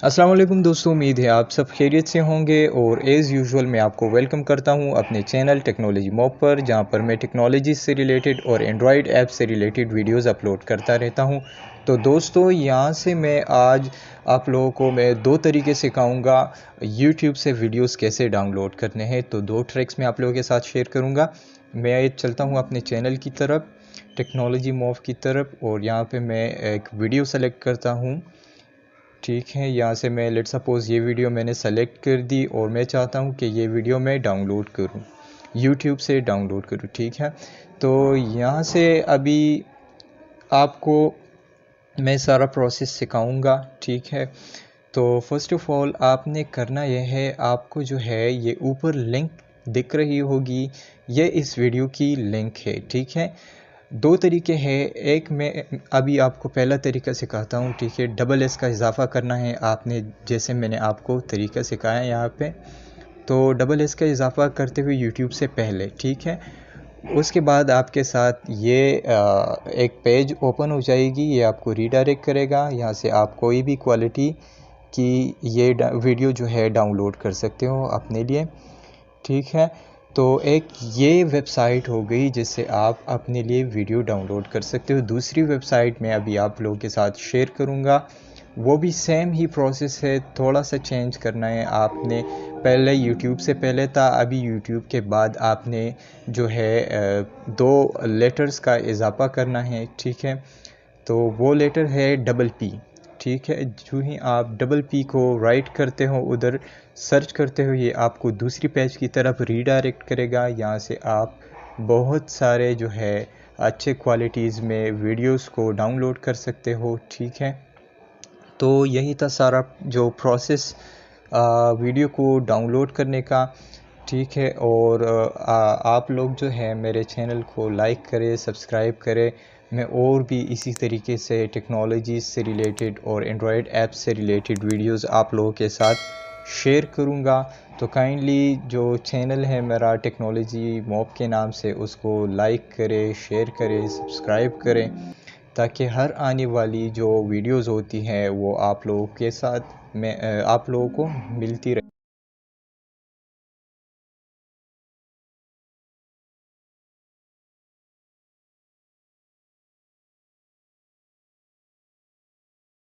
अस्सलाम वालेकुम दोस्तों, उम्मीद है आप सब खैरियत से होंगे और एज़ यूजुअल मैं आपको वेलकम करता हूं अपने चैनल टेक्नोलॉजी मॉब पर, जहां पर मैं टेक्नोलॉजी से रिलेटेड और एंड्रॉयड ऐप से रिलेटेड वीडियोस अपलोड करता रहता हूं। तो दोस्तों, यहां से मैं आज आप लोगों को मैं दो तरीके सिखाऊंगा यूट्यूब से वीडियोस कैसे डाउनलोड करने हैं। तो दो ट्रिक्स मैं आप लोगों के साथ शेयर करूँगा। मैं चलता हूँ अपने चैनल की तरफ, टेक्नोलॉजी मॉब की तरफ, और यहाँ पर मैं एक वीडियो सेलेक्ट करता हूँ। ठीक है, यहाँ से मैं लेट सपोज़ ये वीडियो मैंने सेलेक्ट कर दी और मैं चाहता हूँ कि ये वीडियो मैं डाउनलोड करूँ, यूट्यूब से डाउनलोड करूँ। ठीक है, तो यहाँ से अभी आपको मैं सारा प्रोसेस सिखाऊंगा। ठीक है, तो फर्स्ट ऑफ़ ऑल आपने करना यह है, आपको जो है ये ऊपर लिंक दिख रही होगी, ये इस वीडियो की लिंक है। ठीक है, दो तरीके हैं। एक मैं अभी आपको पहला तरीका सिखाता हूँ। ठीक है, डबल एस का इजाफ़ा करना है आपने, जैसे मैंने आपको तरीका सिखाया है यहाँ पे। तो डबल एस का इजाफ़ा करते हुए यूट्यूब से पहले, ठीक है, उसके बाद आपके साथ ये एक पेज ओपन हो जाएगी। ये आपको रीडायरेक्ट करेगा, यहाँ से आप कोई भी क्वालिटी की ये वीडियो जो है डाउनलोड कर सकते हो अपने लिए। ठीक है, तो एक ये वेबसाइट हो गई जिससे आप अपने लिए वीडियो डाउनलोड कर सकते हो। दूसरी वेबसाइट मैं अभी आप लोगों के साथ शेयर करूँगा, वो भी सेम ही प्रोसेस है, थोड़ा सा चेंज करना है आपने। पहले यूट्यूब से पहले था, अभी यूट्यूब के बाद आपने जो है दो लेटर्स का इजाफा करना है। ठीक है, तो वो लेटर है डबल पी। ठीक है, जो ही आप डबल पी को राइट करते हो, उधर सर्च करते हो, ये आपको दूसरी पेज की तरफ रीडायरेक्ट करेगा। यहाँ से आप बहुत सारे जो है अच्छे क्वालिटीज़ में वीडियोस को डाउनलोड कर सकते हो। ठीक है, तो यही था सारा जो प्रोसेस वीडियो को डाउनलोड करने का। ठीक है, और आप लोग जो है मेरे चैनल को लाइक करें, सब्सक्राइब करें। मैं और भी इसी तरीके से टेक्नोलॉजी से रिलेटेड और एंड्रॉयड ऐप से रिलेटेड वीडियोस आप लोगों के साथ शेयर करूंगा। तो काइंडली जो चैनल है मेरा टेक्नोलॉजी मॉब के नाम से, उसको लाइक करें, शेयर करें, सब्सक्राइब करें, ताकि हर आने वाली जो वीडियोस होती हैं वो आप लोगों के साथ में आप लोगों को मिलती रहे।